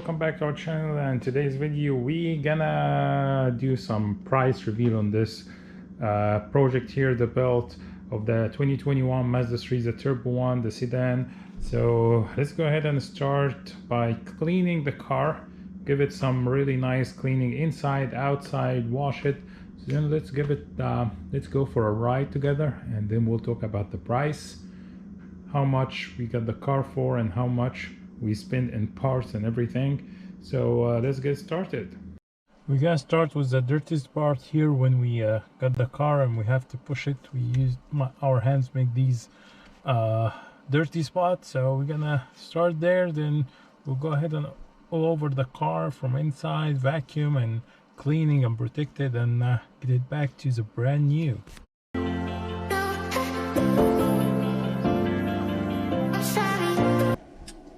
welcome back to our channel, and today's video we gonna do some price reveal on this project here, the build of the 2021 Mazda 3, the Turbo One, the sedan. So let's go ahead and start by cleaning the car, give it some really nice cleaning inside, outside, wash it. So then let's give it let's go for a ride together, and then we'll talk about the price, how much we got the car for, and how much we spend in parts and everything. So let's get started. We gotta start with the dirtiest part here. When we got the car and we have to push it, we use our hands make these dirty spots. So we're gonna start there, then we'll go ahead and all over the car from inside, vacuum and cleaning and protect it, and get it back to the brand new.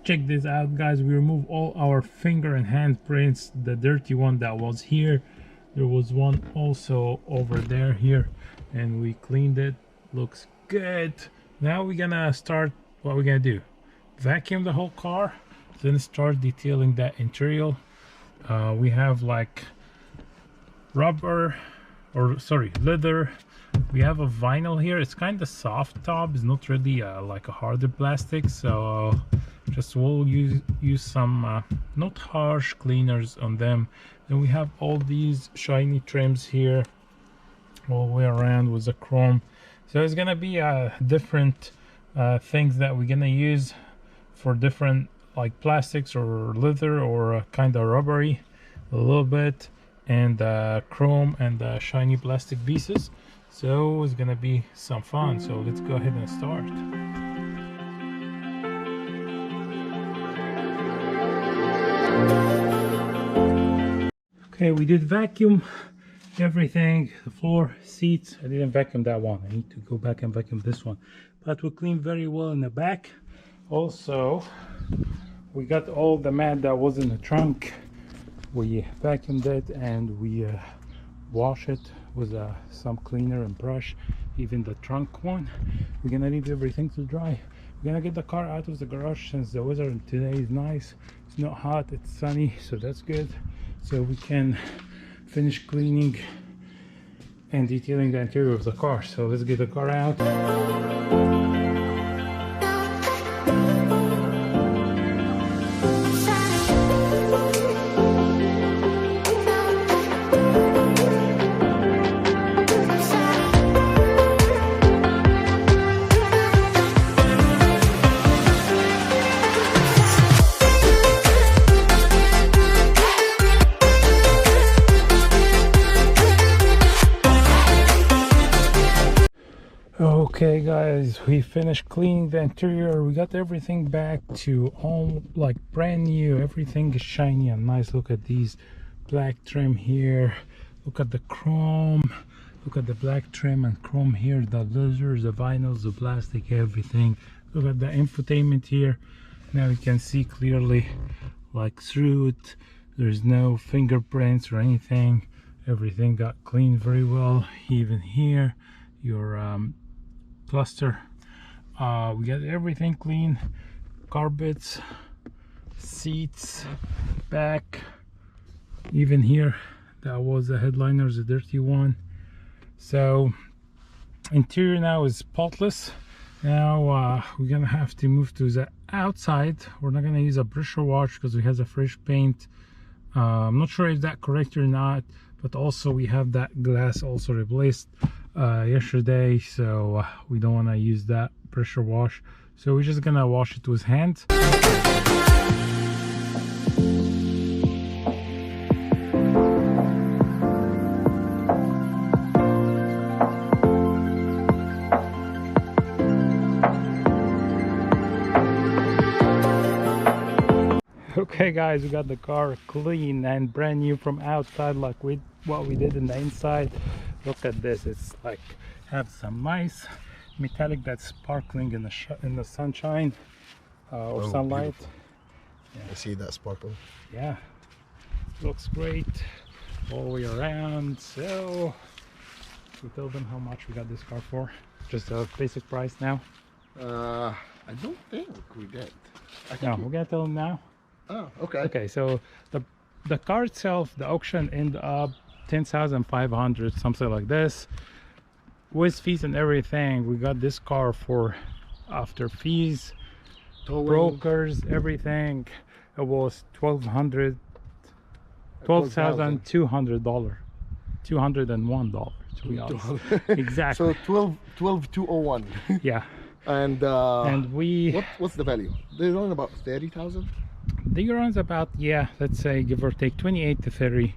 Check this out, guys. We remove all our finger and hand prints, the dirty one that was here. There was one also over there here, and we cleaned it. Looks good. Now we're gonna start. What we're gonna do, vacuum the whole car, then start detailing that interior. We have like rubber, or sorry, leather. We have a vinyl here. It's kind of soft top. It's not really like a harder plastic, so just we'll use some not harsh cleaners on them. Then we have all these shiny trims here all the way around with the chrome. So it's gonna be different things that we're gonna use for different, like plastics or leather or kind of rubbery a little bit, and chrome and shiny plastic pieces. So it's gonna be some fun. So let's go ahead and start. Okay, we did vacuum everything, the floor, seats. I didn't vacuum that one. I need to go back and vacuum this one. But we cleaned very well in the back. Also, we got all the mat that was in the trunk. We vacuumed it and we wash it with some cleaner and brush, even the trunk one. We're gonna leave everything to dry. We're gonna get the car out of the garage since the weather today is nice. It's not hot, it's sunny, so that's good. So we can finish cleaning and detailing the interior of the car. So let's get the car out. Okay guys, we finished cleaning the interior. We got everything back to all like brand new. Everything is shiny and nice. Look at these black trim here, look at the chrome, look at the black trim and chrome here, the lasers, the vinyls, the plastic, everything. Look at the infotainment here. Now you can see clearly like through it. There's no fingerprints or anything. Everything got cleaned very well. Even here, your cluster, we got everything clean. Carpets, seats, back, even here that was the headliners, the dirty one. So interior now is spotless. Now we're gonna have to move to the outside. We're not gonna use a pressure wash because we have a fresh paint. I'm not sure if that correct or not, but also we have that glass also replaced yesterday, so we don't want to use that pressure wash, so we're just gonna wash it with hand. Okay guys, we got the car clean and brand new from outside, like what we did in the inside. Look at this. It's like have some nice metallic that's sparkling in the sunshine or sunlight. Yeah. I see that sparkle. Yeah, looks great all the way around. So we tell them how much we got this car for. Just a basic price now. I don't think we did. No, we're gonna tell them now. Oh, okay. Okay, so the car itself, the auction ended up 10,500, something like this, with fees and everything. We got this car for, after fees, Towing. brokers, everything, it was $12,200, $201 to be honest. Exactly. So 12,201. Yeah. And we what's the value? They're on about 30,000. the runs about, yeah, let's say give or take 28 to 30.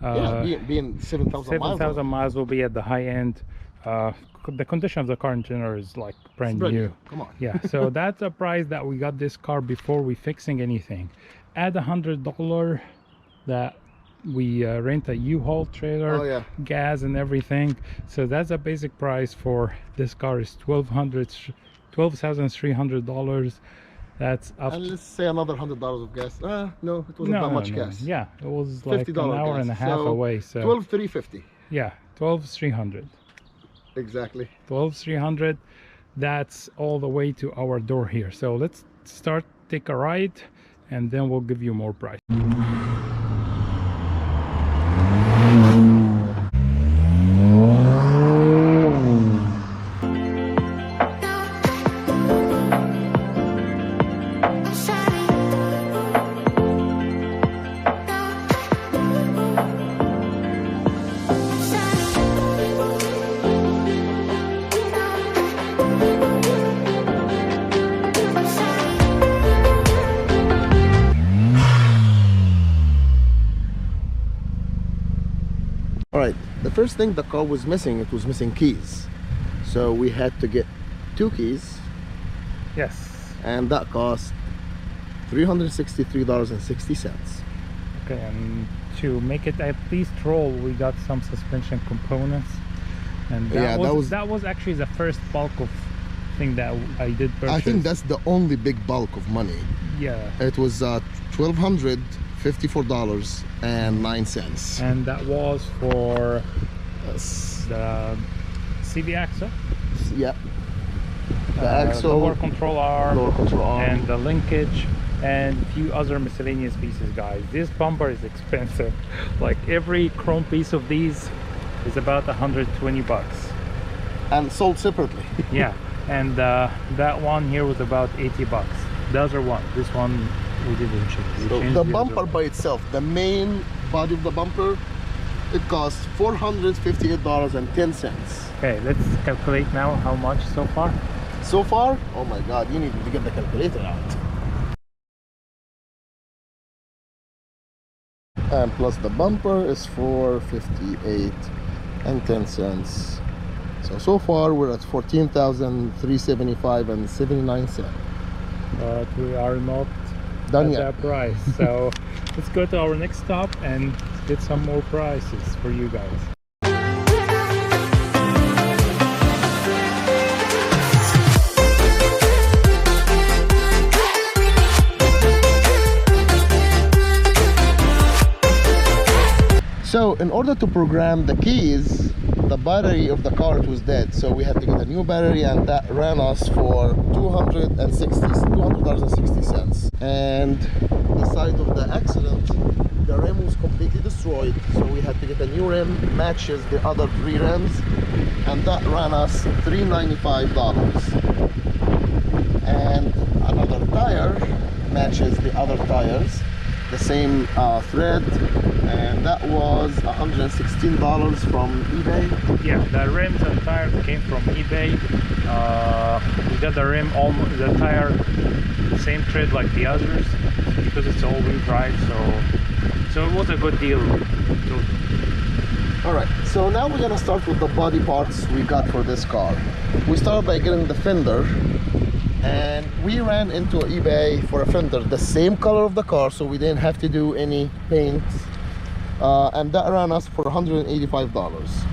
Yeah, being 7,000 miles. 7,000 miles will be at the high end. The condition of the car in general is like brand new. Come on. Yeah, so that's a price that we got this car before we fixing anything. Add $100 that we rent a U-Haul trailer, Oh, yeah. gas and everything. So that's a basic price for this car is $12,300. That's up. And let's say another $100 of gas. No, it wasn't that much gas. Yeah, it was like an $50 hour gas. and a half away. So 12,350. yeah, 12,300. Exactly. 12,300. That's all the way to our door here. So let's start, take a ride, and then we'll give you more price. All right, the first thing the car was missing, it was missing keys. So we had to get 2 keys, Yes. and that cost $363.60. Okay, and to make it at least roll, we got some suspension components, and that was actually the first bulk of thing that I did purchase. I think that's the only big bulk of money. Yeah. It was $1,254.09. And that was for the CV axle, Yeah. The the axle, lower control arm, and the linkage, and a few other miscellaneous pieces, guys. This bumper is expensive. Like every chrome piece of these is about 120 bucks. and sold separately. Yeah, and that one here was about 80 bucks. The other one, this one we didn't change. We So changed the other bumper one. by itself, the main body of the bumper, it costs $458.10. Okay, let's calculate now how much so far. So far, oh my god, you need to get the calculator out. And plus the bumper is $458.10. So far we're at $14,375.79. But we are not Done at yet. that price. So let's go to our next stop and get some more prices for you guys. So in order to program the keys, the battery of the car was dead, so we had to get a new battery, and that ran us for $200.60. And the side of the accident, the rim was completely destroyed, so we had to get a new rim, matches the other 3 rims, and that ran us $395. And another tire matches the other tires, the same thread, and that was $116 from eBay. Yeah, the rims and tires came from eBay. We got the rim, the tire, same tread like the others, because it's all-wheel drive. So it was a good deal. All right, so now we're gonna start with the body parts we got for this car. We started by getting the fender, and we ran into eBay for a fender the same color of the car, so we didn't have to do any paint, and that ran us for $185.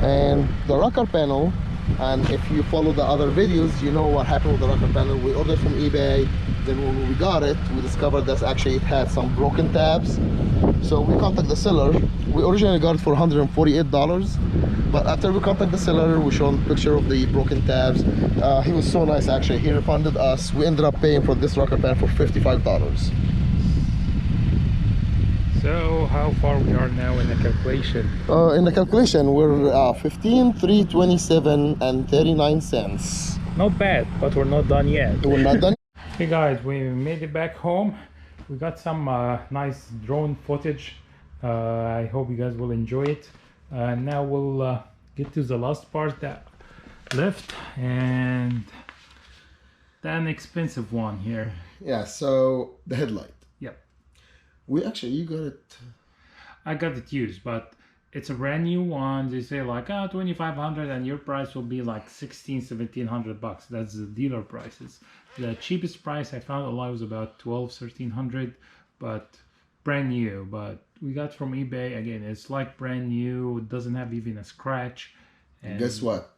And the rocker panel And if you follow the other videos, you know what happened with the rocker panel. We ordered from eBay, then when we got it, we discovered that actually it had some broken tabs. So we contacted the seller. We originally got it for $148, but after we contacted the seller, we showed a picture of the broken tabs. He was so nice actually, he refunded us. We ended up paying for this rocker panel for $55. So how far we are now in the calculation? In the calculation, we're 15, 3, 27, and 39 cents. Not bad, but we're not done yet. We're not done. Hey guys, we made it back home. We got some nice drone footage. I hope you guys will enjoy it. Now we'll get to the last part that left, and an expensive one here. Yeah, so the headlight. Yep. You got it. I got it used, but it's a brand new one. They say like, 2,500, and your price will be like 1,700 bucks. That's the dealer prices. The cheapest price I found online was about 1,300, but brand new. But we got from eBay. Again, it's like brand new. It doesn't have even a scratch. And guess what?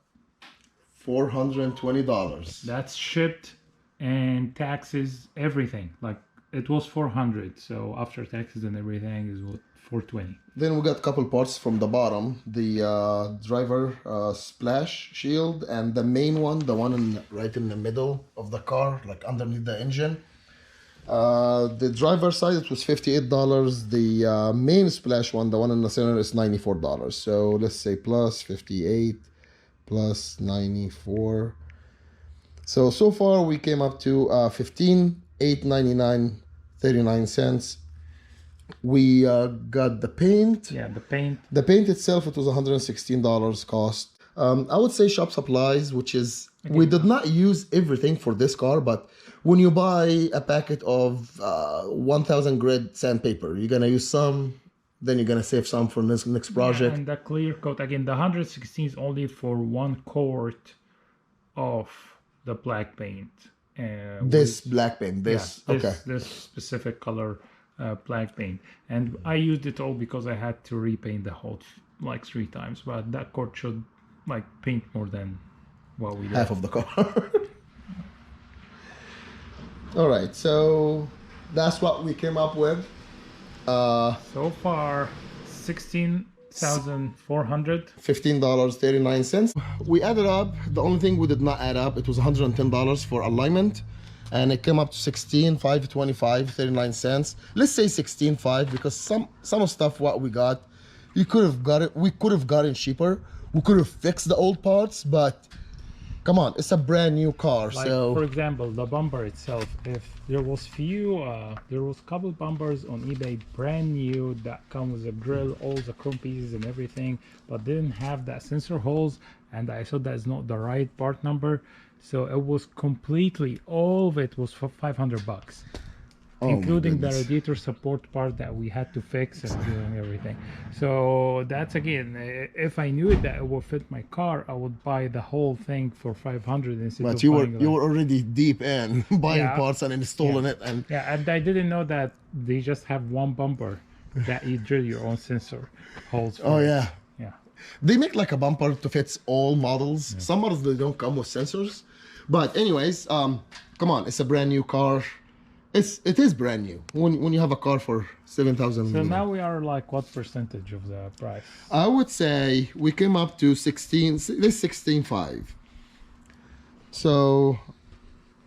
$420. that's shipped and taxes, everything. Like, it was 400, so after taxes and everything is what, 420. Then we got a couple parts from the bottom, the driver splash shield, and the main one, the one right in the middle of the car, like underneath the engine. The driver side, it was $58. The main splash one, the one in the center, is $94. So let's say plus 58 plus 94. So far we came up to $15,899 39 cents. We got the paint. Yeah, the paint. The paint itself, it was $116 cost. I would say shop supplies, which is, we did not use everything for this car, but when you buy a packet of 1,000 grit sandpaper, you're gonna use some, then you're gonna save some for this next project. Yeah, and the clear coat, again, the 116 is only for 1 quart of the black paint. This black paint, this specific color black paint, and I used it all because I had to repaint the whole like 3 times, but that quart should like paint more than what we did. Half of the car. All right, so that's what we came up with. So far, 16,400. $15.39. We added up. The only thing we did not add up, it was $110 for alignment, and it came up to $16,525.39 cents. Let's say $16,500, because some of stuff what we got, we could have gotten cheaper. We could have fixed the old parts, but come on, it's a brand new car. Like, so for example, the bumper itself, if there was couple bumpers on eBay brand new that come with a grill, all the chrome pieces and everything, but didn't have that sensor holes, and I saw that's not the right part number, so it was completely, all of it was for 500 bucks. Including the radiator support part that we had to fix and doing everything. So that's, again, if I knew that it would fit my car, I would buy the whole thing for 500 instead of buying. But you were already deep in buying parts and installing it, and and I didn't know that they just have one bumper that you drill your own sensor holes for. Oh yeah. Yeah. They make like a bumper to fit all models. Some models they don't come with sensors, but anyways, come on, it's a brand new car. It is brand new when you have a car for 7,000. So now we are like what percentage of the price? I would say we came up to 16.5. So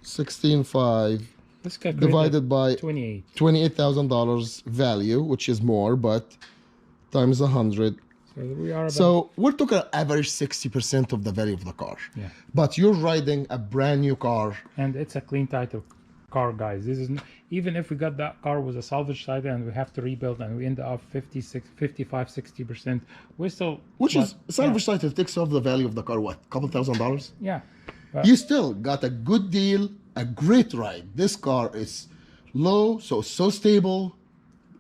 16.5 divided by $28,000 value, which is more, but times 100. So we're talking average 60% of the value of the car. Yeah. But you're riding a brand new car, and it's a clean title car, guys. This is even if we got that car with a salvage title and we have to rebuild and we end up 55-60%, we still, which is salvage title takes off the value of the car, what, couple $1,000s? Yeah, you still got a good deal, a great ride. This car is low, so stable,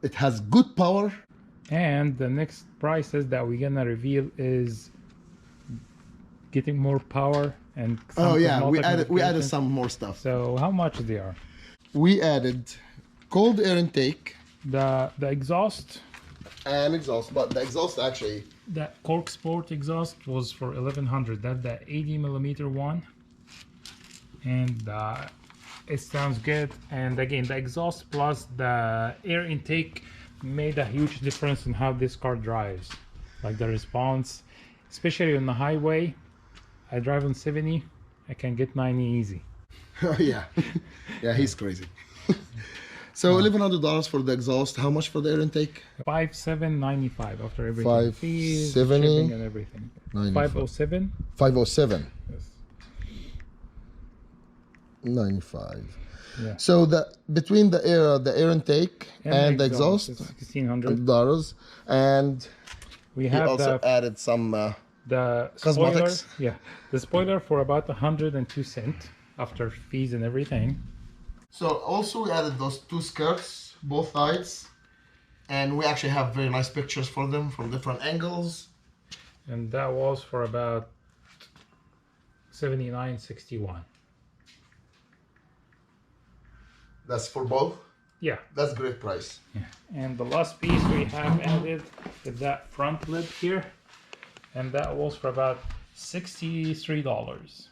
it has good power, and the next prices that we're gonna reveal is getting more power. And we added some more stuff. So how much they are? We added cold air intake, the exhaust, but the exhaust actually that Cork Sport exhaust was for 1100. That's the 80 millimeter one, and it sounds good. And again, the exhaust plus the air intake made a huge difference in how this car drives, like the response, especially on the highway. I drive on 70, I can get 90 easy. Oh yeah, yeah, he's crazy. So $1,100 for the exhaust. How much for the air intake? 5795 after everything. Fees, 570, shipping and everything. 507. 507. Yes. 95. Yeah. So between the air intake and the exhaust, is $1,600. $100, and We he have also added some the cosmetics. spoiler. Yeah, the spoiler for about 102 cents after fees and everything. So also we added those two skirts, both sides, and we actually have very nice pictures for them from different angles. And that was for about $79.61. That's for both. Yeah. That's great price. Yeah. And the last piece we have added is that front lid here, and that was for about $63.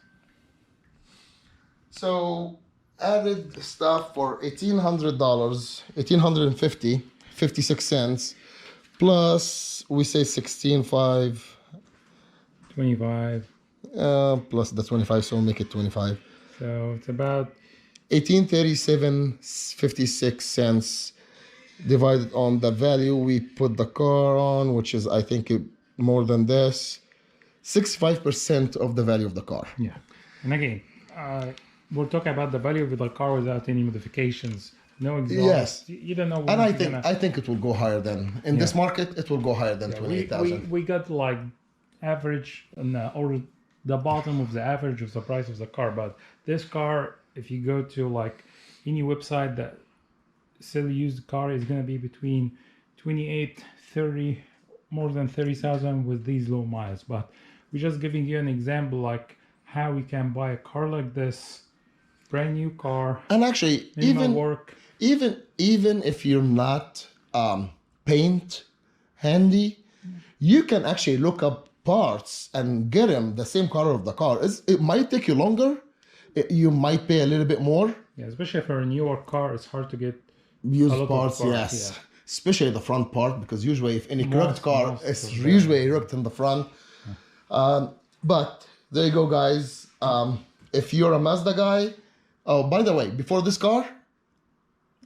So added stuff for $1,800, $1,850, 56 cents, plus we say 16.5, 25. plus the 25, so we'll make it 25. So it's about 1837.56 cents divided on the value we put the car on, which is I think more than this, 65% of the value of the car. yeah. And again, we're talking about the value of the car without any modifications, no exhaust. Yes. You don't know. When And it's I think it will go higher than in this market. It will go higher than 28,000. we got like average or the bottom of the average of the price of the car, but this car, if you go to like any website that sell used car, is going to be between 28, 30, more than 30,000 with these low miles. But we're just giving you an example like how we can buy a car like this, brand new car, And actually, minimal work. even if you're not paint handy, you can actually look up parts and get them the same color of the car. It might take you longer. You might pay a little bit more. Yeah, especially for a newer car, it's hard to get Used a lot of parts, yes. yeah. Especially the front part, because usually if any correct car, most it's of them. usually erect in the front. But there you go, guys. If you're a Mazda guy, oh, by the way, before this car,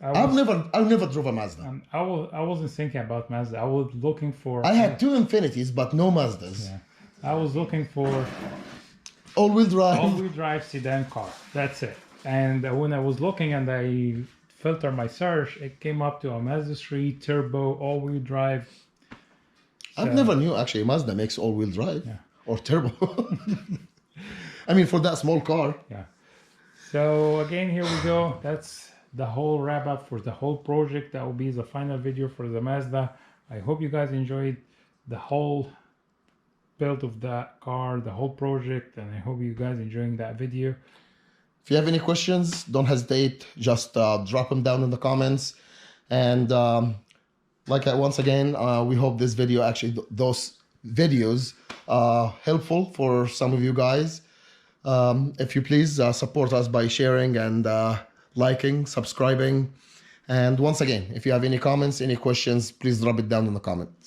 I've never drove a Mazda. I wasn't thinking about Mazda. I was looking for. I had two Infinities, but no Mazdas. Yeah, I was looking for All-wheel drive. all-wheel drive sedan car. That's it. And when I was looking and I filtered my search, it came up to a Mazda 3 turbo all-wheel drive. I've never knew actually Mazda makes all-wheel drive or turbo. I mean, for that small car. Yeah. So again, here we go. That's the whole wrap up for the whole project. That will be the final video for the Mazda. I hope you guys enjoyed the whole build of that car, the whole project, and I hope you guys enjoying that video. If you have any questions, don't hesitate. Just drop them down in the comments. And once again, we hope this video actually, those videos are helpful for some of you guys. If you please support us by sharing and liking, subscribing. And once again, if you have any comments, any questions, please drop it down in the comments.